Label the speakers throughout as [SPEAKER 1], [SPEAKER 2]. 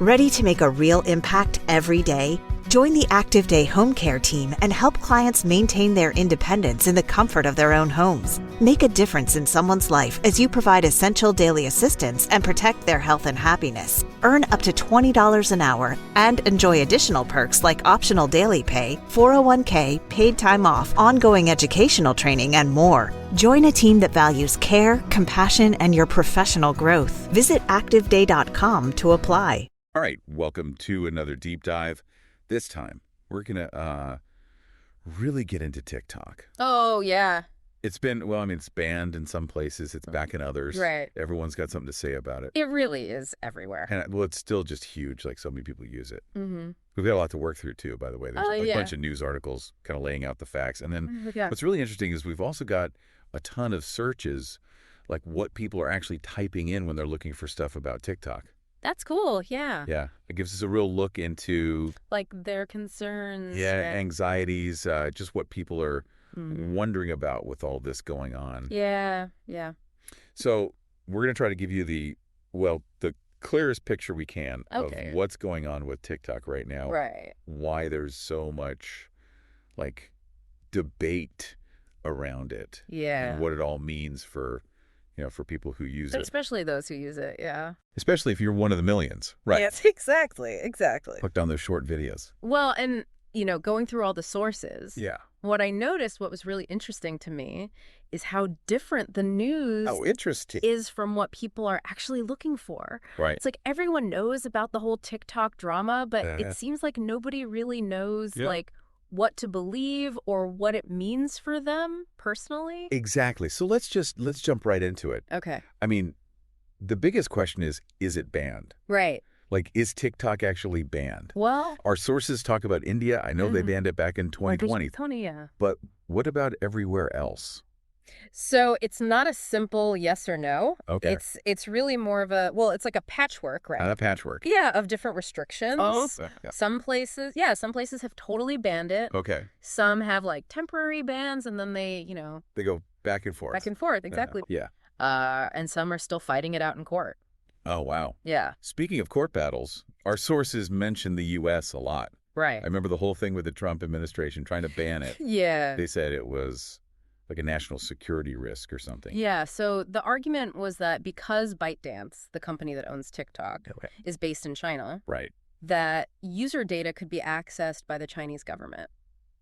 [SPEAKER 1] Ready to make a real impact every day? Join the Active Day Home Care team and help clients maintain their independence in the comfort of their own homes. Make a difference in someone's life as you provide essential daily assistance and protect their health and happiness. Earn up to $20 an hour and enjoy additional perks like optional daily pay, 401k, paid time off, ongoing educational training, and more. Join a team that values care, compassion, and your professional growth. Visit activeday.com to apply.
[SPEAKER 2] All right, welcome to another deep dive. This time, we're going to really get into TikTok.
[SPEAKER 3] Oh, yeah.
[SPEAKER 2] It's been, well, I mean, it's banned in some places. It's back in others.
[SPEAKER 3] Right.
[SPEAKER 2] Everyone's got something to say about it.
[SPEAKER 3] It really is everywhere.
[SPEAKER 2] And, well, it's still just huge. Like, so many people use it.
[SPEAKER 3] Mm-hmm.
[SPEAKER 2] We've got a lot to work through, too, by the way. There's a
[SPEAKER 3] yeah.
[SPEAKER 2] bunch of news articles kind of laying out the facts. And then
[SPEAKER 3] Yeah.
[SPEAKER 2] what's really interesting is we've also got a ton of searches, like what people are actually typing in when they're looking for stuff about TikTok.
[SPEAKER 3] That's cool, yeah.
[SPEAKER 2] Yeah. It gives us a real look into...
[SPEAKER 3] Like their concerns.
[SPEAKER 2] Yeah,
[SPEAKER 3] right?
[SPEAKER 2] anxieties, just what people are wondering about with all this going on.
[SPEAKER 3] Yeah, yeah.
[SPEAKER 2] So we're going to try to give you the clearest picture we can of what's going on with TikTok right now.
[SPEAKER 3] Right.
[SPEAKER 2] Why there's so much, like, debate around it.
[SPEAKER 3] Yeah.
[SPEAKER 2] And what it all means for... for people who use it.
[SPEAKER 3] Especially those who use it, yeah.
[SPEAKER 2] Especially if you're one of the millions. Right.
[SPEAKER 3] Yes, exactly.
[SPEAKER 2] Click on those short videos.
[SPEAKER 3] Well, and, going through all the sources.
[SPEAKER 2] Yeah.
[SPEAKER 3] What I noticed, what was really interesting to me, is how different the news is from what people are actually looking for.
[SPEAKER 2] Right.
[SPEAKER 3] It's like everyone knows about the whole TikTok drama, but it seems like nobody really knows, like, what to believe or what it means for them personally.
[SPEAKER 2] Exactly. So let's jump right into it.
[SPEAKER 3] Okay.
[SPEAKER 2] I mean, the biggest question is it banned?
[SPEAKER 3] Right.
[SPEAKER 2] Like, is TikTok actually banned?
[SPEAKER 3] Well,
[SPEAKER 2] our sources talk about India. I know they banned it back in 2020.
[SPEAKER 3] Yeah.
[SPEAKER 2] But what about everywhere else?
[SPEAKER 3] So it's not a simple yes or no.
[SPEAKER 2] Okay.
[SPEAKER 3] It's really more of it's like a patchwork, right?
[SPEAKER 2] A patchwork.
[SPEAKER 3] Yeah, of different restrictions.
[SPEAKER 2] Oh. Yeah.
[SPEAKER 3] Some places have totally banned it.
[SPEAKER 2] Okay.
[SPEAKER 3] Some have like temporary bans, and then they
[SPEAKER 2] go back and forth.
[SPEAKER 3] Back and forth, exactly.
[SPEAKER 2] Yeah.
[SPEAKER 3] And some are still fighting it out in court.
[SPEAKER 2] Oh, wow.
[SPEAKER 3] Yeah.
[SPEAKER 2] Speaking of court battles, our sources mention the U.S. a lot.
[SPEAKER 3] Right.
[SPEAKER 2] I remember the whole thing with the Trump administration trying to ban it.
[SPEAKER 3] Yeah.
[SPEAKER 2] They said it was like a national security risk or something.
[SPEAKER 3] Yeah, so the argument was that because ByteDance, the company that owns TikTok, is based in China,
[SPEAKER 2] right,
[SPEAKER 3] that user data could be accessed by the Chinese government.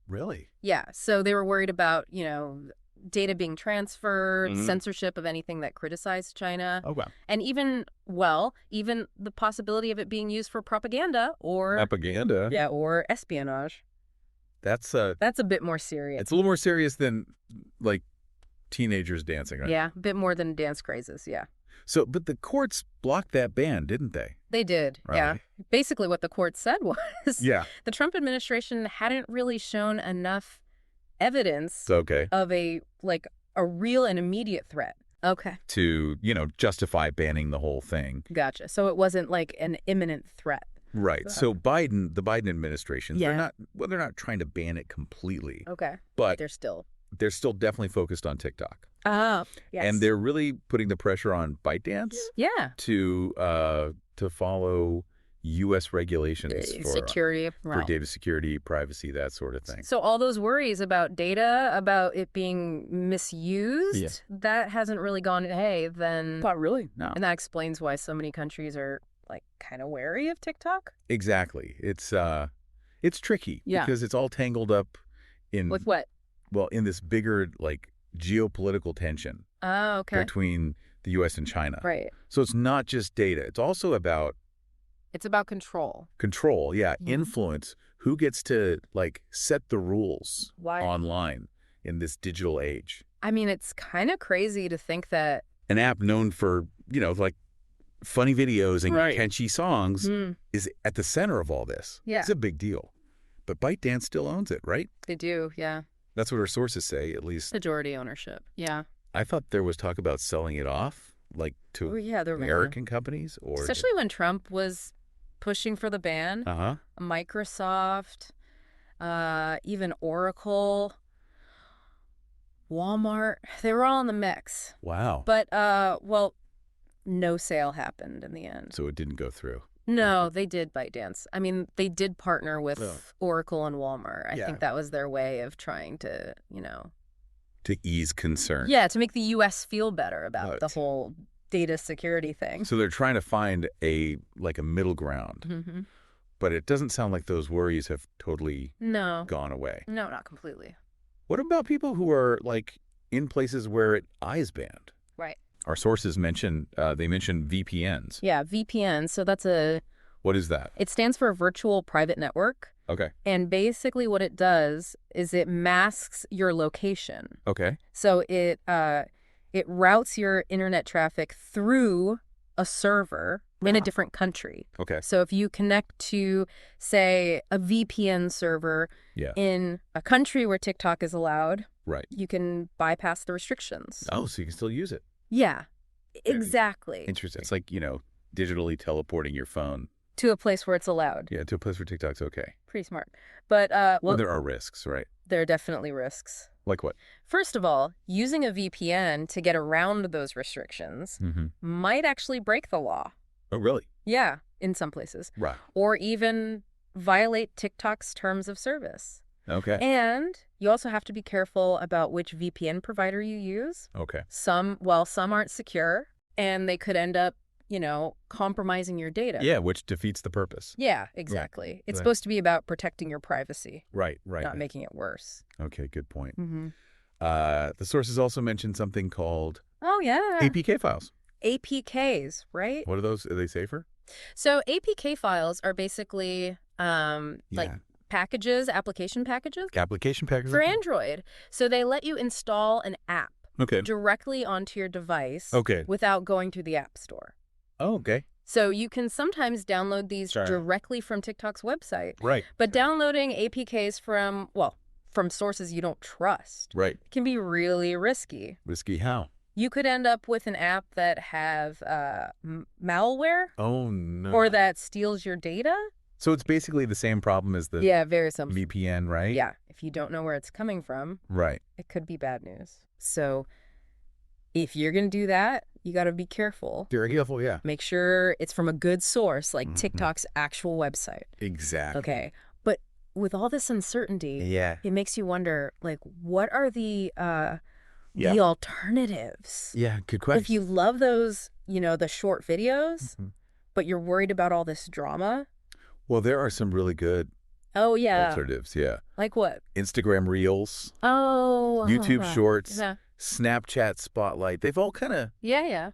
[SPEAKER 2] Really?
[SPEAKER 3] Yeah, so they were worried about, data being transferred, censorship of anything that criticized China.
[SPEAKER 2] Oh, wow.
[SPEAKER 3] And even the possibility of it being used for propaganda or...
[SPEAKER 2] Propaganda?
[SPEAKER 3] Yeah, or espionage.
[SPEAKER 2] That's a
[SPEAKER 3] bit more serious.
[SPEAKER 2] It's a little more serious than, like, teenagers dancing, right?
[SPEAKER 3] Yeah, a bit more than dance crazes, yeah.
[SPEAKER 2] So, but the courts blocked that ban, didn't they?
[SPEAKER 3] They did,
[SPEAKER 2] right.
[SPEAKER 3] Yeah. Basically what the court said was
[SPEAKER 2] the
[SPEAKER 3] Trump administration hadn't really shown enough evidence of a real and immediate threat. Okay.
[SPEAKER 2] To, justify banning the whole thing.
[SPEAKER 3] Gotcha. So it wasn't like an imminent threat.
[SPEAKER 2] Right. So the Biden administration, they're not trying to ban it completely.
[SPEAKER 3] Okay.
[SPEAKER 2] But
[SPEAKER 3] they're still
[SPEAKER 2] definitely focused on TikTok.
[SPEAKER 3] Oh, yes.
[SPEAKER 2] And they're really putting the pressure on ByteDance to follow U.S. regulations for data security, privacy, that sort of thing.
[SPEAKER 3] So all those worries about data, about it being misused, that hasn't really gone, then...
[SPEAKER 2] Not really, no.
[SPEAKER 3] And that explains why so many countries are kind of wary of TikTok?
[SPEAKER 2] Exactly. It's tricky because it's all tangled up in...
[SPEAKER 3] With what?
[SPEAKER 2] Well, in this bigger, geopolitical tension between the U.S. and China.
[SPEAKER 3] Right.
[SPEAKER 2] So it's not just data. It's also about...
[SPEAKER 3] It's about control.
[SPEAKER 2] Control, yeah. Influence. Who gets to, set the rules online in this digital age?
[SPEAKER 3] I mean, it's kind of crazy to think that...
[SPEAKER 2] An app known for, funny videos and catchy songs is at the center of all this.
[SPEAKER 3] Yeah.
[SPEAKER 2] It's a big deal. But ByteDance still owns it, right?
[SPEAKER 3] They do, yeah.
[SPEAKER 2] That's what our sources say, at least.
[SPEAKER 3] Majority ownership, yeah.
[SPEAKER 2] I thought there was talk about selling it off, to American companies.
[SPEAKER 3] Especially when Trump was pushing for the ban. Microsoft, even Oracle, Walmart, they were all in the mix.
[SPEAKER 2] Wow.
[SPEAKER 3] But, no sale happened in the end.
[SPEAKER 2] So it didn't go through.
[SPEAKER 3] No, they did ByteDance. I mean, they did partner with Oracle and Walmart. I think that was their way of trying to,
[SPEAKER 2] to ease concern.
[SPEAKER 3] Yeah, to make the U.S. feel better about the whole data security thing.
[SPEAKER 2] So they're trying to find a middle ground.
[SPEAKER 3] Mm-hmm.
[SPEAKER 2] But it doesn't sound like those worries have totally gone away.
[SPEAKER 3] No, not completely.
[SPEAKER 2] What about people who are in places where it is banned?
[SPEAKER 3] Right.
[SPEAKER 2] Our sources mention VPNs.
[SPEAKER 3] Yeah, VPN. So that's
[SPEAKER 2] What is that?
[SPEAKER 3] It stands for Virtual Private Network.
[SPEAKER 2] Okay.
[SPEAKER 3] And basically what it does is it masks your location.
[SPEAKER 2] Okay.
[SPEAKER 3] So it routes your internet traffic through a server in a different country.
[SPEAKER 2] Okay.
[SPEAKER 3] So if you connect to, say, a VPN server in a country where TikTok is allowed, you can bypass the restrictions.
[SPEAKER 2] Oh, so you can still use it.
[SPEAKER 3] Yeah, exactly.
[SPEAKER 2] Interesting. It's like, digitally teleporting your phone.
[SPEAKER 3] To a place where it's allowed.
[SPEAKER 2] Yeah, to a place where TikTok's okay.
[SPEAKER 3] Pretty smart. But,
[SPEAKER 2] well, there are risks, right?
[SPEAKER 3] There are definitely risks.
[SPEAKER 2] Like what?
[SPEAKER 3] First of all, using a VPN to get around those restrictions might actually break the law.
[SPEAKER 2] Oh, really?
[SPEAKER 3] Yeah, in some places.
[SPEAKER 2] Right.
[SPEAKER 3] Or even violate TikTok's terms of service.
[SPEAKER 2] Okay.
[SPEAKER 3] And you also have to be careful about which VPN provider you use.
[SPEAKER 2] Okay.
[SPEAKER 3] Some aren't secure, and they could end up, compromising your data.
[SPEAKER 2] Yeah, which defeats the purpose.
[SPEAKER 3] Yeah, exactly. Right. It's supposed to be about protecting your privacy.
[SPEAKER 2] Right.
[SPEAKER 3] Not making it worse.
[SPEAKER 2] Okay, good point.
[SPEAKER 3] Mm-hmm.
[SPEAKER 2] The sources also mentioned something called APK files.
[SPEAKER 3] APKs, right?
[SPEAKER 2] What are those? Are they safer?
[SPEAKER 3] So APK files are basically packages, application packages.
[SPEAKER 2] Application packages?
[SPEAKER 3] For Android. So they let you install an app directly onto your device without going through the App Store.
[SPEAKER 2] Oh, okay.
[SPEAKER 3] So you can sometimes download these directly from TikTok's website.
[SPEAKER 2] Right.
[SPEAKER 3] But downloading APKs from sources you don't trust can be really risky.
[SPEAKER 2] Risky how?
[SPEAKER 3] You could end up with an app that have malware.
[SPEAKER 2] Oh, no.
[SPEAKER 3] Or that steals your data.
[SPEAKER 2] So it's basically the same problem as the
[SPEAKER 3] very simple
[SPEAKER 2] VPN, right?
[SPEAKER 3] Yeah. If you don't know where it's coming from, it could be bad news. So if you're going to do that, you got to be careful.
[SPEAKER 2] Very careful, yeah.
[SPEAKER 3] Make sure it's from a good source, like TikTok's actual website.
[SPEAKER 2] Exactly.
[SPEAKER 3] Okay. But with all this uncertainty, it makes you wonder, what are the alternatives?
[SPEAKER 2] Yeah, good question.
[SPEAKER 3] If you love those, the short videos, but you're worried about all this drama.
[SPEAKER 2] Well, there are some really good alternatives,
[SPEAKER 3] Like what?
[SPEAKER 2] Instagram Reels.
[SPEAKER 3] Oh.
[SPEAKER 2] YouTube Shorts. Yeah. Snapchat Spotlight. They've all kind of...
[SPEAKER 3] Yeah.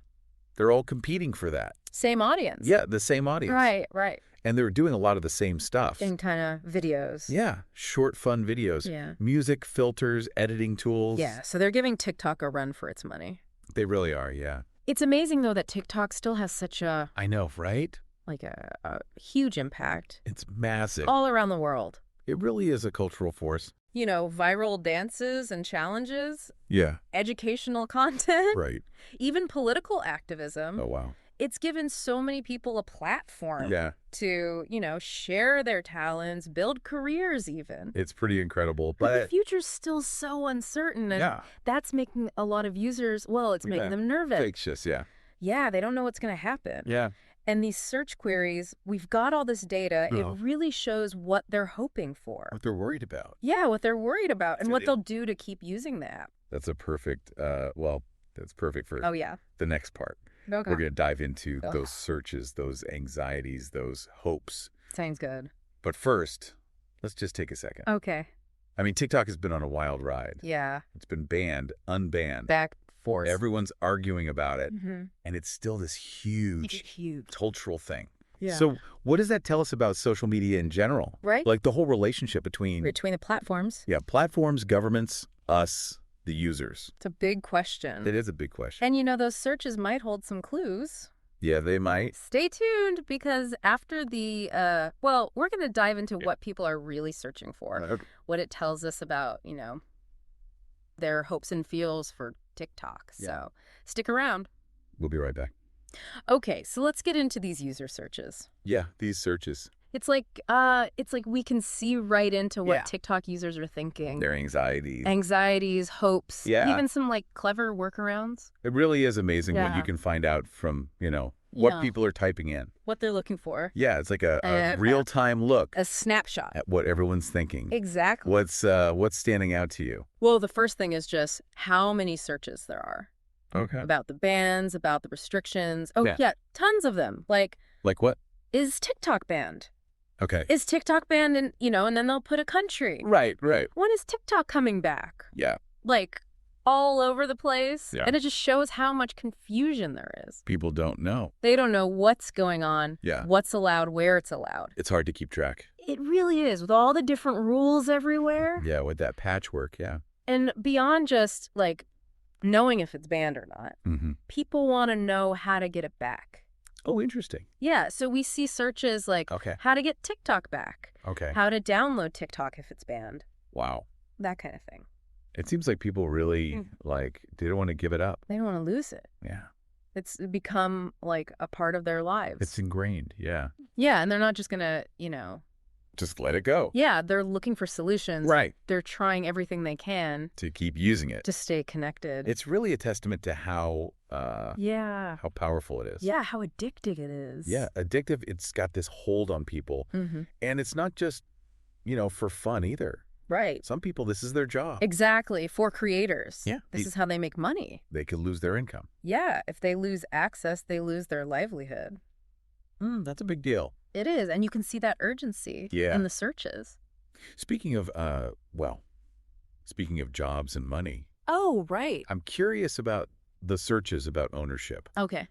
[SPEAKER 2] They're all competing for that.
[SPEAKER 3] Same audience.
[SPEAKER 2] Yeah, the same audience.
[SPEAKER 3] Right.
[SPEAKER 2] And they're doing a lot of the same stuff.
[SPEAKER 3] And kind of videos.
[SPEAKER 2] Yeah. Short, fun videos.
[SPEAKER 3] Yeah.
[SPEAKER 2] Music, filters, editing tools.
[SPEAKER 3] Yeah. So they're giving TikTok a run for its money.
[SPEAKER 2] They really are, yeah.
[SPEAKER 3] It's amazing, though, that TikTok still has such a...
[SPEAKER 2] I know, right?
[SPEAKER 3] A huge impact.
[SPEAKER 2] It's massive.
[SPEAKER 3] All around the world.
[SPEAKER 2] It really is a cultural force.
[SPEAKER 3] Viral dances and challenges.
[SPEAKER 2] Yeah.
[SPEAKER 3] Educational content.
[SPEAKER 2] Right.
[SPEAKER 3] Even political activism.
[SPEAKER 2] Oh, wow.
[SPEAKER 3] It's given so many people a platform to, share their talents, build careers even.
[SPEAKER 2] It's pretty incredible.
[SPEAKER 3] But the future's still so uncertain. And that's making a lot of users, it's making them nervous.
[SPEAKER 2] Anxious, yeah.
[SPEAKER 3] Yeah, they don't know what's going to happen.
[SPEAKER 2] Yeah.
[SPEAKER 3] And these search queries, we've got all this data. It really shows what they're hoping for.
[SPEAKER 2] What they're worried about.
[SPEAKER 3] Yeah, what they're worried about and what they'll do to keep using the app.
[SPEAKER 2] That's a perfect, that's perfect for the next part.
[SPEAKER 3] Okay.
[SPEAKER 2] We're going to dive into those searches, those anxieties, those hopes.
[SPEAKER 3] Sounds good.
[SPEAKER 2] But first, let's just take a second.
[SPEAKER 3] Okay.
[SPEAKER 2] I mean, TikTok has been on a wild ride.
[SPEAKER 3] Yeah.
[SPEAKER 2] It's been banned, unbanned.
[SPEAKER 3] Back forth.
[SPEAKER 2] Everyone's arguing about it. And it's still this huge cultural thing. Yeah. So what does that tell us about social media in general?
[SPEAKER 3] Right.
[SPEAKER 2] Like the whole relationship between
[SPEAKER 3] the platforms.
[SPEAKER 2] Yeah, platforms, governments, us, the users.
[SPEAKER 3] It's a big question.
[SPEAKER 2] It is a big question.
[SPEAKER 3] And those searches might hold some clues.
[SPEAKER 2] Yeah, they might.
[SPEAKER 3] Stay tuned because after the, we're going to dive into what people are really searching for, what it tells us about, their hopes and feels for TikTok. So stick around.
[SPEAKER 2] We'll be right back.
[SPEAKER 3] Okay, so let's get into these user searches.
[SPEAKER 2] Yeah, these searches.
[SPEAKER 3] It's like we can see right into what TikTok users are thinking.
[SPEAKER 2] Their
[SPEAKER 3] anxieties, hopes, even some clever workarounds.
[SPEAKER 2] It really is amazing what you can find out from, what people are typing in.
[SPEAKER 3] What they're looking for.
[SPEAKER 2] Yeah, it's like a real-time look.
[SPEAKER 3] A snapshot.
[SPEAKER 2] At what everyone's thinking.
[SPEAKER 3] Exactly.
[SPEAKER 2] What's standing out to you?
[SPEAKER 3] Well, the first thing is just how many searches there are.
[SPEAKER 2] Okay.
[SPEAKER 3] About the bans, about the restrictions. Oh, yeah, tons of them. Like
[SPEAKER 2] what?
[SPEAKER 3] Is TikTok banned?
[SPEAKER 2] Okay.
[SPEAKER 3] Is TikTok banned? And then they'll put a country.
[SPEAKER 2] Right.
[SPEAKER 3] When is TikTok coming back?
[SPEAKER 2] Yeah.
[SPEAKER 3] Like all over the place.
[SPEAKER 2] Yeah.
[SPEAKER 3] And it just shows how much confusion there is.
[SPEAKER 2] People don't know.
[SPEAKER 3] They don't know what's going on.
[SPEAKER 2] Yeah.
[SPEAKER 3] What's allowed, where it's allowed.
[SPEAKER 2] It's hard to keep track.
[SPEAKER 3] It really is, with all the different rules everywhere.
[SPEAKER 2] Yeah, with that patchwork, yeah.
[SPEAKER 3] And beyond just, like, knowing if it's banned or not, people want to know how to get it back.
[SPEAKER 2] Oh, interesting.
[SPEAKER 3] Yeah, so we see searches like how to get TikTok back.
[SPEAKER 2] Okay.
[SPEAKER 3] How to download TikTok if it's banned.
[SPEAKER 2] Wow.
[SPEAKER 3] That kind of thing.
[SPEAKER 2] It seems like people really, they don't want to give it up.
[SPEAKER 3] They don't want to lose it.
[SPEAKER 2] Yeah.
[SPEAKER 3] It's become, like, a part of their lives.
[SPEAKER 2] It's ingrained, yeah.
[SPEAKER 3] Yeah, and they're not just going to,
[SPEAKER 2] just let it go.
[SPEAKER 3] Yeah, they're looking for solutions.
[SPEAKER 2] Right.
[SPEAKER 3] They're trying everything they can.
[SPEAKER 2] To keep using it.
[SPEAKER 3] To stay connected.
[SPEAKER 2] It's really a testament to how powerful it is.
[SPEAKER 3] Yeah, how addictive it is.
[SPEAKER 2] Yeah, addictive. It's got this hold on people. And it's not just, for fun either.
[SPEAKER 3] Right.
[SPEAKER 2] Some people, this is their job.
[SPEAKER 3] Exactly. For creators.
[SPEAKER 2] Yeah.
[SPEAKER 3] This is how they make money.
[SPEAKER 2] They could lose their income.
[SPEAKER 3] Yeah. If they lose access, they lose their livelihood.
[SPEAKER 2] That's a big deal.
[SPEAKER 3] It is. And you can see that urgency in the searches.
[SPEAKER 2] Speaking of jobs and money.
[SPEAKER 3] Oh, right.
[SPEAKER 2] I'm curious about the searches about ownership.
[SPEAKER 3] Okay.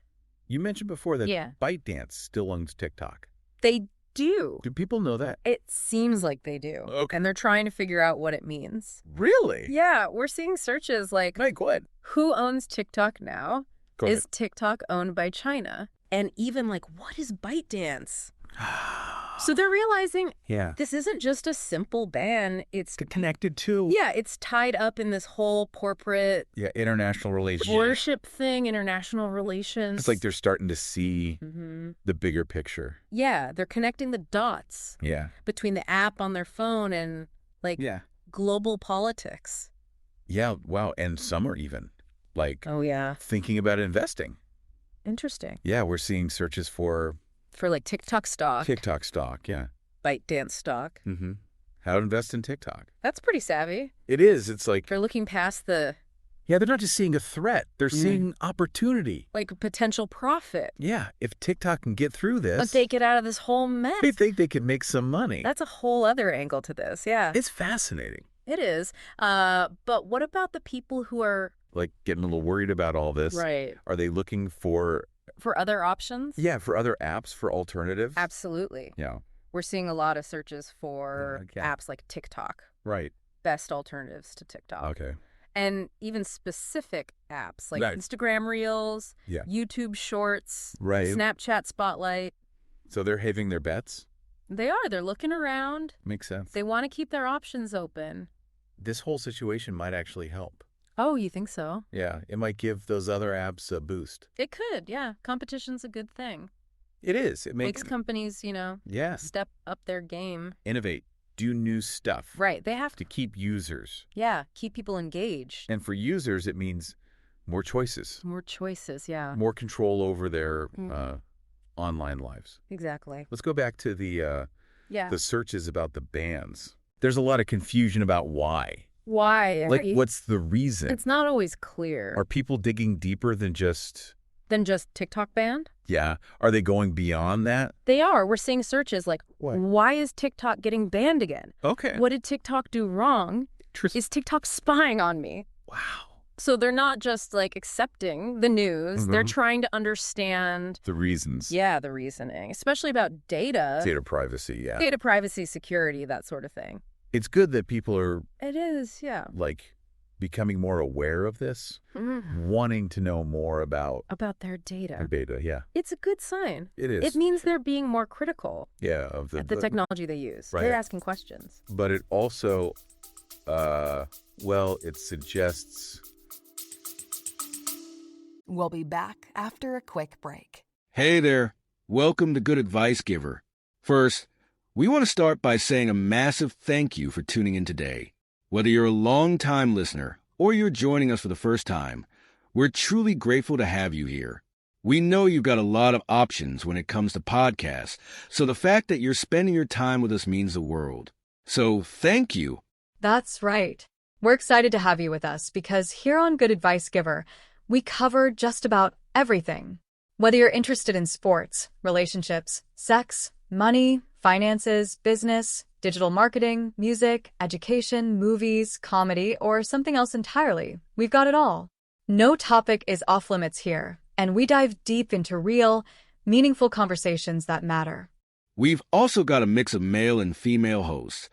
[SPEAKER 2] You mentioned before that ByteDance still owns TikTok.
[SPEAKER 3] They do.
[SPEAKER 2] Do people know that?
[SPEAKER 3] It seems like they do.
[SPEAKER 2] Okay.
[SPEAKER 3] And they're trying to figure out what it means.
[SPEAKER 2] Really?
[SPEAKER 3] Yeah. We're seeing searches like,
[SPEAKER 2] go ahead.
[SPEAKER 3] Who owns TikTok now?
[SPEAKER 2] Go ahead.
[SPEAKER 3] Is TikTok owned by China? And even like, what is ByteDance? So they're realizing this isn't just a simple ban. It's
[SPEAKER 2] connected to.
[SPEAKER 3] Yeah, it's tied up in this whole corporate.
[SPEAKER 2] Yeah, international relations.
[SPEAKER 3] Worship thing, international relations.
[SPEAKER 2] It's like they're starting to see the bigger picture.
[SPEAKER 3] Yeah, they're connecting the dots.
[SPEAKER 2] Yeah.
[SPEAKER 3] Between the app on their phone and global politics.
[SPEAKER 2] Yeah, wow. And some are even thinking about investing.
[SPEAKER 3] Interesting.
[SPEAKER 2] Yeah, we're seeing searches for
[SPEAKER 3] like TikTok stock.
[SPEAKER 2] TikTok stock, yeah.
[SPEAKER 3] ByteDance stock.
[SPEAKER 2] How to invest in TikTok.
[SPEAKER 3] That's pretty savvy.
[SPEAKER 2] It is. It's like
[SPEAKER 3] they're looking past the.
[SPEAKER 2] Yeah, they're not just seeing a threat. They're seeing opportunity.
[SPEAKER 3] Like a potential profit.
[SPEAKER 2] Yeah, if TikTok can get through this.
[SPEAKER 3] But they get out of this whole mess.
[SPEAKER 2] They think they could make some money.
[SPEAKER 3] That's a whole other angle to this, yeah.
[SPEAKER 2] It's fascinating.
[SPEAKER 3] It is. But what about the people who are.
[SPEAKER 2] Like getting a little worried about all this.
[SPEAKER 3] Right.
[SPEAKER 2] Are they looking for
[SPEAKER 3] other options?
[SPEAKER 2] Yeah, for other apps, for alternatives.
[SPEAKER 3] Absolutely.
[SPEAKER 2] Yeah.
[SPEAKER 3] We're seeing a lot of searches for apps like TikTok.
[SPEAKER 2] Right.
[SPEAKER 3] Best alternatives to TikTok.
[SPEAKER 2] Okay.
[SPEAKER 3] And even specific apps like Instagram Reels, YouTube Shorts, Snapchat Spotlight.
[SPEAKER 2] So they're having their bets?
[SPEAKER 3] They are. They're looking around.
[SPEAKER 2] Makes sense.
[SPEAKER 3] They want to keep their options open.
[SPEAKER 2] This whole situation might actually help.
[SPEAKER 3] Oh, you think so?
[SPEAKER 2] Yeah, it might give those other apps a boost.
[SPEAKER 3] It could, yeah. Competition's a good thing.
[SPEAKER 2] It is. It makes
[SPEAKER 3] companies, step up their game.
[SPEAKER 2] Innovate. Do new stuff.
[SPEAKER 3] Right. They have
[SPEAKER 2] to keep users.
[SPEAKER 3] Yeah, keep people engaged.
[SPEAKER 2] And for users, it means more choices.
[SPEAKER 3] More choices, yeah.
[SPEAKER 2] More control over their online lives.
[SPEAKER 3] Exactly.
[SPEAKER 2] Let's go back to the searches about the bans. There's a lot of confusion about why.
[SPEAKER 3] Why?
[SPEAKER 2] Like, what's the reason?
[SPEAKER 3] It's not always clear.
[SPEAKER 2] Are people digging deeper than just
[SPEAKER 3] TikTok banned?
[SPEAKER 2] Yeah. Are they going beyond that?
[SPEAKER 3] They are. We're seeing searches like, why is TikTok getting banned again?
[SPEAKER 2] Okay.
[SPEAKER 3] What did TikTok do wrong? Is TikTok spying on me?
[SPEAKER 2] Wow.
[SPEAKER 3] So they're not just like accepting the news. They're trying to understand
[SPEAKER 2] the reasons.
[SPEAKER 3] Yeah, the reasoning, especially about data.
[SPEAKER 2] Data privacy, yeah.
[SPEAKER 3] Data privacy, security, that sort of thing.
[SPEAKER 2] It's good that people are.
[SPEAKER 3] It is, yeah.
[SPEAKER 2] Like becoming more aware of this, wanting to know more about
[SPEAKER 3] their data.
[SPEAKER 2] Their data, yeah.
[SPEAKER 3] It's a good sign.
[SPEAKER 2] It is.
[SPEAKER 3] It means they're being more critical.
[SPEAKER 2] Yeah, of the
[SPEAKER 3] technology they use.
[SPEAKER 2] Right.
[SPEAKER 3] They're asking questions.
[SPEAKER 2] But it also, it suggests.
[SPEAKER 4] We'll be back after a quick break.
[SPEAKER 5] Hey there. Welcome to Good Advice Giver. First, we want to start by saying a massive thank you for tuning in today. Whether you're a long-time listener or you're joining us for the first time, we're truly grateful to have you here. We know you've got a lot of options when it comes to podcasts, so the fact that you're spending your time with us means the world. So thank you.
[SPEAKER 6] That's right. We're excited to have you with us because here on Good Advice Giver, we cover just about everything. Whether you're interested in sports, relationships, sex, money, finances, business, digital marketing, music, education, movies, comedy, or something else entirely, we've got it all. No topic is off limits here, and we dive deep into real, meaningful conversations that matter.
[SPEAKER 5] We've also got a mix of male and female hosts,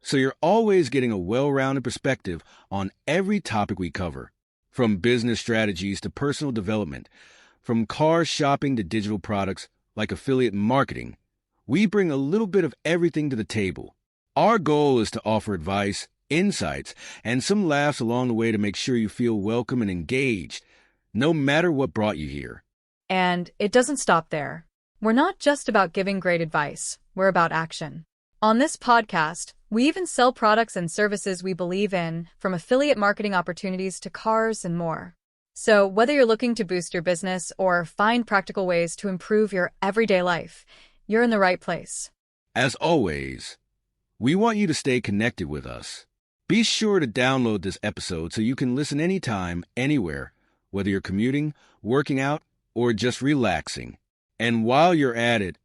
[SPEAKER 5] so you're always getting a well-rounded perspective on every topic we cover, from business strategies to personal development, from car shopping to digital products like affiliate marketing. We bring a little bit of everything to the table. Our goal is to offer advice, insights, and some laughs along the way to make sure you feel welcome and engaged, no matter what brought you here.
[SPEAKER 6] And it doesn't stop there. We're not just about giving great advice, we're about action. On this podcast, we even sell products and services we believe in, from affiliate marketing opportunities to cars and more. So whether you're looking to boost your business or find practical ways to improve your everyday life, you're in the right place.
[SPEAKER 5] As always, we want you to stay connected with us. Be sure to download this episode so you can listen anytime, anywhere, whether you're commuting, working out, or just relaxing. And while you're at it,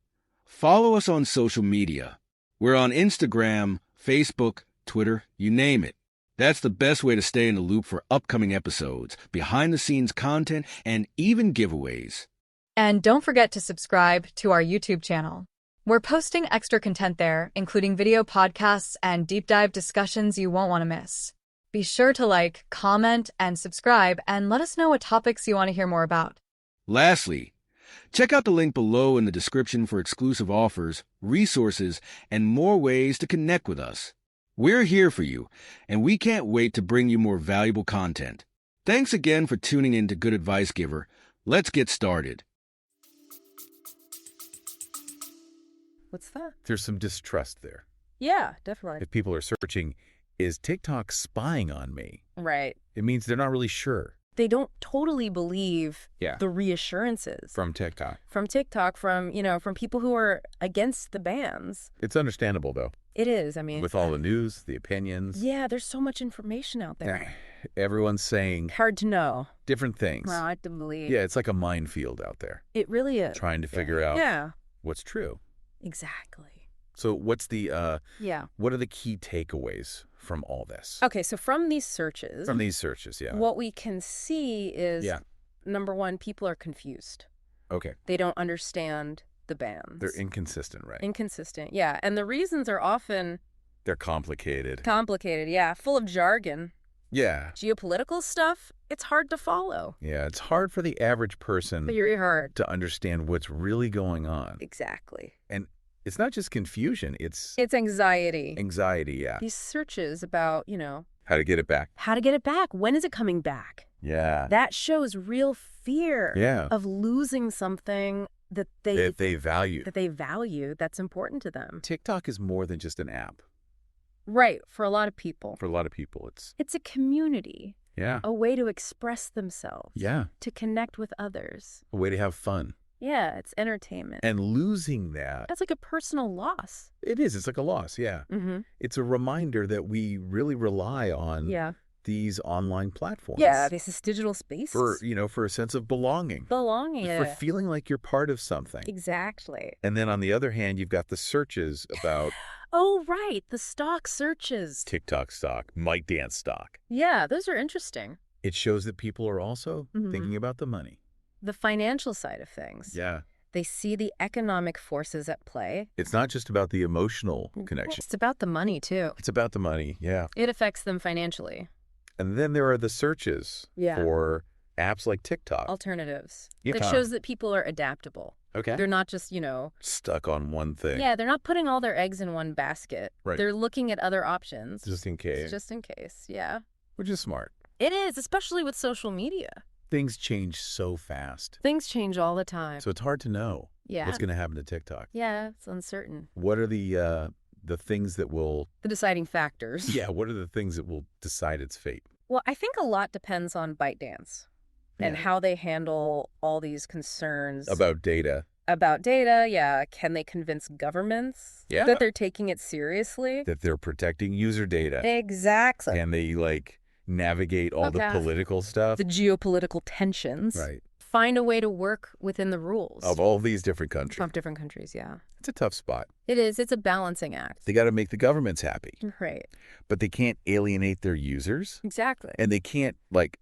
[SPEAKER 5] follow us on social media. We're on Instagram, Facebook, Twitter, you name it. That's the best way to stay in the loop for upcoming episodes, behind-the-scenes content, and even giveaways.
[SPEAKER 6] And don't forget to subscribe to our YouTube channel. We're posting extra content there, including video podcasts and deep dive discussions you won't want to miss. Be sure to like, comment, and subscribe, and let us know what topics you want to hear more about.
[SPEAKER 5] Lastly, check out the link below in the description for exclusive offers, resources, and more ways to connect with us. We're here for you, and we can't wait to bring you more valuable content. Thanks again for tuning in to Good Advice Giver. Let's get started.
[SPEAKER 3] What's that?
[SPEAKER 2] There's some distrust there.
[SPEAKER 3] Yeah, definitely.
[SPEAKER 2] If people are searching, is TikTok spying on me?
[SPEAKER 3] Right.
[SPEAKER 2] It means they're not really sure.
[SPEAKER 3] They don't totally believe the reassurances.
[SPEAKER 2] From TikTok.
[SPEAKER 3] From TikTok, from people who are against the bans.
[SPEAKER 2] It's understandable, though.
[SPEAKER 3] It is, I mean.
[SPEAKER 2] With all the news, the opinions.
[SPEAKER 3] Yeah, there's so much information out there.
[SPEAKER 2] Everyone's saying...
[SPEAKER 3] Hard to know.
[SPEAKER 2] Different things.
[SPEAKER 3] Well, I can believe.
[SPEAKER 2] Yeah, it's like a minefield out there.
[SPEAKER 3] It really is.
[SPEAKER 2] Trying to figure out what's true.
[SPEAKER 3] Exactly.
[SPEAKER 2] So what's the...
[SPEAKER 3] Yeah.
[SPEAKER 2] What are the key takeaways from all this?
[SPEAKER 3] Okay, so from these searches...
[SPEAKER 2] From these searches, yeah.
[SPEAKER 3] What we can see is, number one, people are confused.
[SPEAKER 2] Okay.
[SPEAKER 3] They don't understand the bans.
[SPEAKER 2] They're inconsistent, right?
[SPEAKER 3] Inconsistent, yeah. And the reasons are often...
[SPEAKER 2] They're complicated.
[SPEAKER 3] Complicated, yeah. Full of jargon.
[SPEAKER 2] Yeah.
[SPEAKER 3] Geopolitical stuff, it's hard to follow.
[SPEAKER 2] Yeah, it's hard for the average person
[SPEAKER 3] Very hard
[SPEAKER 2] to understand what's really going on.
[SPEAKER 3] Exactly.
[SPEAKER 2] And it's not just confusion, it's
[SPEAKER 3] anxiety.
[SPEAKER 2] Anxiety, yeah.
[SPEAKER 3] These searches about,
[SPEAKER 2] how to get it back.
[SPEAKER 3] How to get it back. When is it coming back?
[SPEAKER 2] Yeah.
[SPEAKER 3] That shows real fear of losing something that they value. That they value, that's important to them.
[SPEAKER 2] TikTok is more than just an app.
[SPEAKER 3] Right, for a lot of people.
[SPEAKER 2] For a lot of people,
[SPEAKER 3] it's a community.
[SPEAKER 2] Yeah.
[SPEAKER 3] A way to express themselves.
[SPEAKER 2] Yeah.
[SPEAKER 3] To connect with others.
[SPEAKER 2] A way to have fun.
[SPEAKER 3] Yeah, it's entertainment.
[SPEAKER 2] And losing that...
[SPEAKER 3] That's like a personal loss.
[SPEAKER 2] It is. It's like a loss, yeah.
[SPEAKER 3] Mm-hmm.
[SPEAKER 2] It's a reminder that we really rely on these online platforms.
[SPEAKER 3] Yeah, this is digital spaces.
[SPEAKER 2] For a sense of belonging.
[SPEAKER 3] Belonging.
[SPEAKER 2] For feeling like you're part of something.
[SPEAKER 3] Exactly.
[SPEAKER 2] And then on the other hand, you've got the searches about...
[SPEAKER 3] Oh, right. The stock searches.
[SPEAKER 2] TikTok stock, ByteDance stock.
[SPEAKER 3] Yeah, those are interesting.
[SPEAKER 2] It shows that people are also thinking about the money.
[SPEAKER 3] The financial side of things.
[SPEAKER 2] Yeah.
[SPEAKER 3] They see the economic forces at play.
[SPEAKER 2] It's not just about the emotional connection.
[SPEAKER 3] It's about the money, too.
[SPEAKER 2] It's about the money, yeah.
[SPEAKER 3] It affects them financially.
[SPEAKER 2] And then there are the searches for apps like TikTok.
[SPEAKER 3] Alternatives.
[SPEAKER 2] Yeah.
[SPEAKER 3] That shows that people are adaptable.
[SPEAKER 2] Okay.
[SPEAKER 3] They're not just,
[SPEAKER 2] stuck on one thing.
[SPEAKER 3] Yeah, they're not putting all their eggs in one basket.
[SPEAKER 2] Right.
[SPEAKER 3] They're looking at other options.
[SPEAKER 2] Just in case.
[SPEAKER 3] Just in case, yeah.
[SPEAKER 2] Which is smart.
[SPEAKER 3] It is, especially with social media.
[SPEAKER 2] Things change so fast.
[SPEAKER 3] Things change all the time.
[SPEAKER 2] So it's hard to know what's going to happen to TikTok.
[SPEAKER 3] Yeah, it's uncertain.
[SPEAKER 2] What are the things that will...
[SPEAKER 3] The deciding factors.
[SPEAKER 2] Yeah, what are the things that will decide its fate?
[SPEAKER 3] Well, I think a lot depends on ByteDance. and how they handle all these concerns.
[SPEAKER 2] About data.
[SPEAKER 3] About data, yeah. Can they convince governments that they're taking it seriously?
[SPEAKER 2] That they're protecting user data.
[SPEAKER 3] Exactly.
[SPEAKER 2] Can they, like, navigate all the political stuff?
[SPEAKER 3] The geopolitical tensions.
[SPEAKER 2] Right.
[SPEAKER 3] Find a way to work within the rules.
[SPEAKER 2] Of all these different countries.
[SPEAKER 3] Of different countries, yeah.
[SPEAKER 2] It's a tough spot.
[SPEAKER 3] It is. It's a balancing act.
[SPEAKER 2] They got to make the governments happy.
[SPEAKER 3] Right.
[SPEAKER 2] But they can't alienate their users.
[SPEAKER 3] Exactly.
[SPEAKER 2] And they can't, like,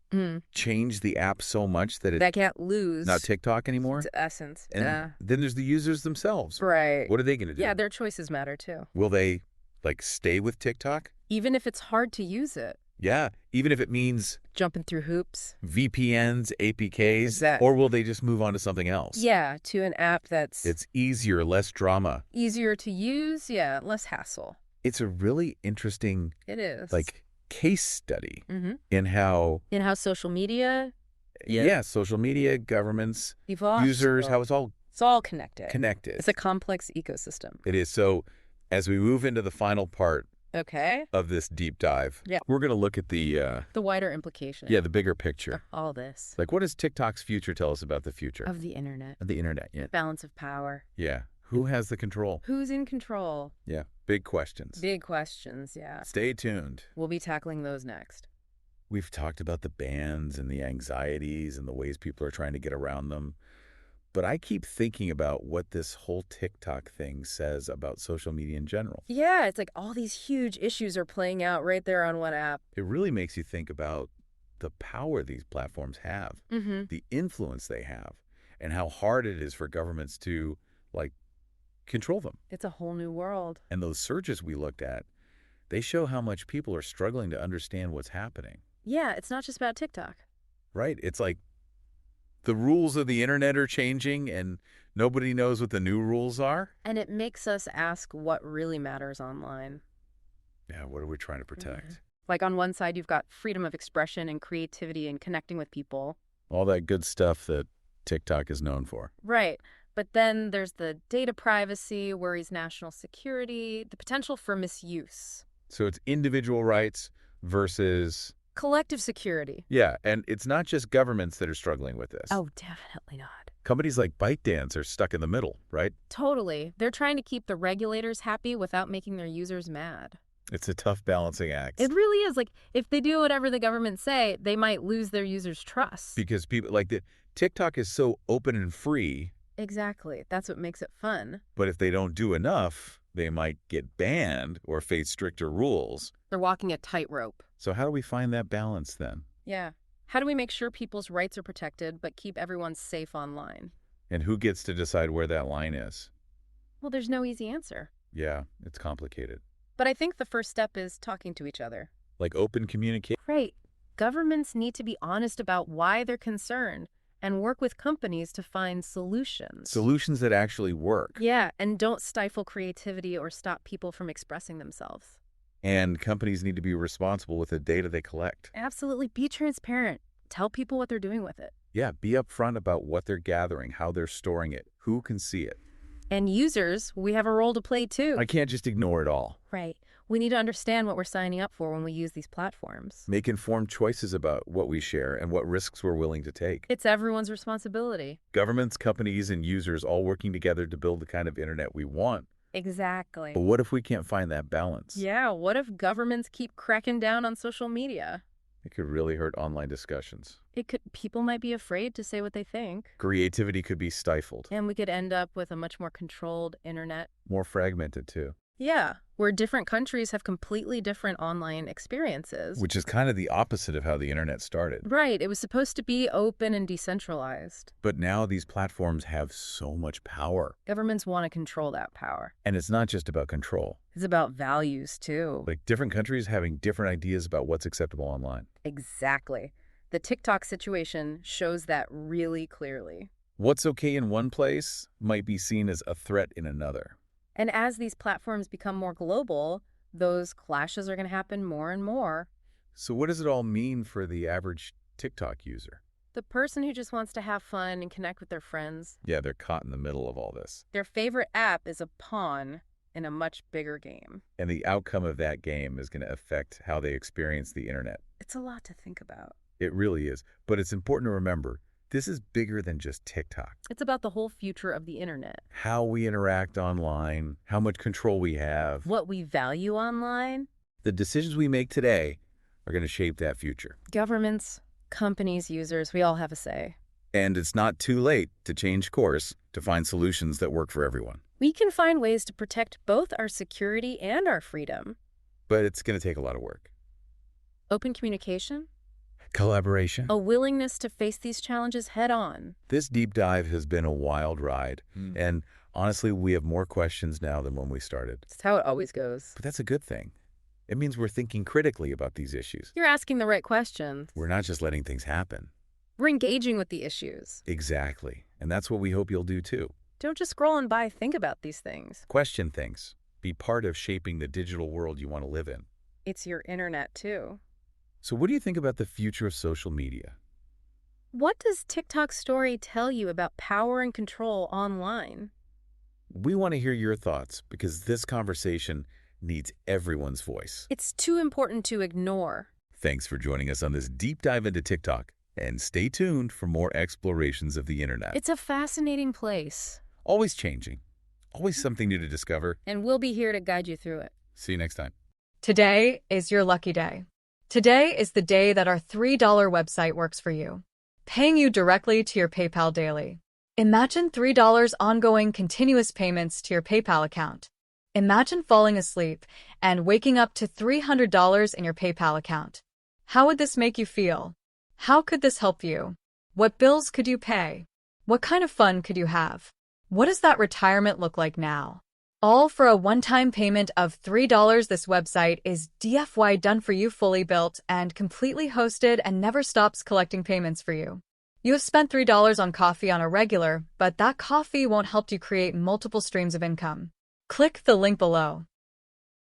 [SPEAKER 2] change the app so much that
[SPEAKER 3] they can't lose.
[SPEAKER 2] Not TikTok anymore.
[SPEAKER 3] Its essence.
[SPEAKER 2] And then there's the users themselves.
[SPEAKER 3] Right.
[SPEAKER 2] What are they going to do?
[SPEAKER 3] Yeah, their choices matter too.
[SPEAKER 2] Will they, like, stay with TikTok?
[SPEAKER 3] Even if it's hard to use it.
[SPEAKER 2] Yeah, even if it means
[SPEAKER 3] jumping through hoops,
[SPEAKER 2] VPNs, APKs, or will they just move on to something else?
[SPEAKER 3] Yeah, to an app that's...
[SPEAKER 2] It's easier, less drama.
[SPEAKER 3] Easier to use, yeah, less hassle.
[SPEAKER 2] It's a really interesting...
[SPEAKER 3] It is.
[SPEAKER 2] Like, case study in how...
[SPEAKER 3] In how social media...
[SPEAKER 2] Yeah, social media, governments,
[SPEAKER 3] evolved,
[SPEAKER 2] users, how it's all...
[SPEAKER 3] It's all connected.
[SPEAKER 2] Connected.
[SPEAKER 3] It's a complex ecosystem.
[SPEAKER 2] It is. So, as we move into the final part...
[SPEAKER 3] Okay.
[SPEAKER 2] Of this deep dive.
[SPEAKER 3] Yeah.
[SPEAKER 2] We're going to look at the
[SPEAKER 3] wider implication.
[SPEAKER 2] Yeah, the bigger picture.
[SPEAKER 3] All this.
[SPEAKER 2] Like, what does TikTok's future tell us about the future?
[SPEAKER 3] Of the internet.
[SPEAKER 2] Of the internet, yeah.
[SPEAKER 3] Balance of power.
[SPEAKER 2] Yeah. Who has the control?
[SPEAKER 3] Who's in control?
[SPEAKER 2] Yeah. Big questions.
[SPEAKER 3] Big questions, yeah.
[SPEAKER 2] Stay tuned.
[SPEAKER 3] We'll be tackling those next.
[SPEAKER 2] We've talked about the bans and the anxieties and the ways people are trying to get around them. But I keep thinking about what this whole TikTok thing says about social media in general.
[SPEAKER 3] Yeah, it's like all these huge issues are playing out right there on one app.
[SPEAKER 2] It really makes you think about the power these platforms have, the influence they have, and how hard it is for governments to, like, control them.
[SPEAKER 3] It's a whole new world.
[SPEAKER 2] And those surges we looked at, they show how much people are struggling to understand what's happening.
[SPEAKER 3] Yeah, it's not just about TikTok.
[SPEAKER 2] Right. It's like, the rules of the internet are changing and nobody knows what the new rules are.
[SPEAKER 3] And it makes us ask what really matters online.
[SPEAKER 2] Yeah, what are we trying to protect?
[SPEAKER 3] Like on one side, you've got freedom of expression and creativity and connecting with people.
[SPEAKER 2] All that good stuff that TikTok is known for.
[SPEAKER 3] Right. But then there's the data privacy, worries national security, the potential for misuse.
[SPEAKER 2] So it's individual rights versus...
[SPEAKER 3] collective security.
[SPEAKER 2] Yeah, and it's not just governments that are struggling with this.
[SPEAKER 3] Oh, definitely not.
[SPEAKER 2] Companies like ByteDance are stuck in the middle, right?
[SPEAKER 3] Totally. They're trying to keep the regulators happy without making their users mad.
[SPEAKER 2] It's a tough balancing act.
[SPEAKER 3] It really is. Like, if they do whatever the government say, they might lose their users' trust.
[SPEAKER 2] Because people, like, TikTok is so open and free.
[SPEAKER 3] Exactly. That's what makes it fun.
[SPEAKER 2] But if they don't do enough, they might get banned or face stricter rules.
[SPEAKER 3] They're walking a tightrope.
[SPEAKER 2] So how do we find that balance then?
[SPEAKER 3] Yeah. How do we make sure people's rights are protected but keep everyone safe online?
[SPEAKER 2] And who gets to decide where that line is?
[SPEAKER 3] Well, there's no easy answer.
[SPEAKER 2] Yeah, it's complicated.
[SPEAKER 3] But I think the first step is talking to each other.
[SPEAKER 2] Like open communication?
[SPEAKER 3] Right. Governments need to be honest about why they're concerned and work with companies to find solutions.
[SPEAKER 2] Solutions that actually work.
[SPEAKER 3] Yeah, and don't stifle creativity or stop people from expressing themselves.
[SPEAKER 2] And companies need to be responsible with the data they collect.
[SPEAKER 3] Absolutely. Be transparent. Tell people what they're doing with it.
[SPEAKER 2] Yeah, be upfront about what they're gathering, how they're storing it, who can see it.
[SPEAKER 3] And users, we have a role to play too.
[SPEAKER 2] I can't just ignore it all.
[SPEAKER 3] Right. We need to understand what we're signing up for when we use these platforms.
[SPEAKER 2] Make informed choices about what we share and what risks we're willing to take.
[SPEAKER 3] It's everyone's responsibility.
[SPEAKER 2] Governments, companies, and users all working together to build the kind of internet we want.
[SPEAKER 3] Exactly.
[SPEAKER 2] But what if we can't find that balance?
[SPEAKER 3] Yeah, what if governments keep cracking down on social media?
[SPEAKER 2] It could really hurt online discussions.
[SPEAKER 3] People might be afraid to say what they think.
[SPEAKER 2] Creativity could be stifled.
[SPEAKER 3] And we could end up with a much more controlled internet.
[SPEAKER 2] More fragmented, too.
[SPEAKER 3] Yeah, where different countries have completely different online experiences.
[SPEAKER 2] Which is kind of the opposite of how the internet started.
[SPEAKER 3] Right, it was supposed to be open and decentralized.
[SPEAKER 2] But now these platforms have so much power.
[SPEAKER 3] Governments want to control that power.
[SPEAKER 2] And it's not just about control.
[SPEAKER 3] It's about values, too.
[SPEAKER 2] Like different countries having different ideas about what's acceptable online.
[SPEAKER 3] Exactly. The TikTok situation shows that really clearly.
[SPEAKER 2] What's okay in one place might be seen as a threat in another.
[SPEAKER 3] And as these platforms become more global, those clashes are going to happen more and more.
[SPEAKER 2] So what does it all mean for the average TikTok user?
[SPEAKER 3] The person who just wants to have fun and connect with their friends.
[SPEAKER 2] Yeah, they're caught in the middle of all this.
[SPEAKER 3] Their favorite app is a pawn in a much bigger game.
[SPEAKER 2] And the outcome of that game is going to affect how they experience the internet.
[SPEAKER 3] It's a lot to think about.
[SPEAKER 2] It really is. But it's important to remember, this is bigger than just TikTok.
[SPEAKER 3] It's about the whole future of the internet.
[SPEAKER 2] How we interact online, how much control we have.
[SPEAKER 3] What we value online.
[SPEAKER 2] The decisions we make today are going to shape that future.
[SPEAKER 3] Governments, companies, users, we all have a say.
[SPEAKER 2] And it's not too late to change course to find solutions that work for everyone.
[SPEAKER 3] We can find ways to protect both our security and our freedom.
[SPEAKER 2] But it's going to take a lot of work.
[SPEAKER 3] Open communication.
[SPEAKER 2] Collaboration.
[SPEAKER 3] A willingness to face these challenges head on.
[SPEAKER 2] This deep dive has been a wild ride. And honestly, we have more questions now than when we started.
[SPEAKER 3] It's how it always goes.
[SPEAKER 2] But that's a good thing. It means we're thinking critically about these issues.
[SPEAKER 3] You're asking the right questions.
[SPEAKER 2] We're not just letting things happen.
[SPEAKER 3] We're engaging with the issues.
[SPEAKER 2] Exactly. And that's what we hope you'll do too.
[SPEAKER 3] Don't just scroll and by, think about these things.
[SPEAKER 2] Question things. Be part of shaping the digital world you want to live in.
[SPEAKER 3] It's your internet too.
[SPEAKER 2] So what do you think about the future of social media?
[SPEAKER 3] What does TikTok's story tell you about power and control online?
[SPEAKER 2] We want to hear your thoughts because this conversation needs everyone's voice.
[SPEAKER 3] It's too important to ignore.
[SPEAKER 2] Thanks for joining us on this deep dive into TikTok, and stay tuned for more explorations of the internet.
[SPEAKER 3] It's a fascinating place.
[SPEAKER 2] Always changing. Always something new to discover.
[SPEAKER 3] And we'll be here to guide you through it.
[SPEAKER 2] See you next time.
[SPEAKER 6] Today is your lucky day. Today is the day that our $3 website works for you, paying you directly to your PayPal daily. Imagine $3 ongoing continuous payments to your PayPal account. Imagine falling asleep and waking up to $300 in your PayPal account. How would this make you feel? How could this help you? What bills could you pay? What kind of fun could you have? What does that retirement look like now? All for a one-time payment of $3. This website is DFY done for you, fully built and completely hosted, and never stops collecting payments for you. You have spent $3 on coffee on a regular, but that coffee won't help you create multiple streams of income. Click the link below.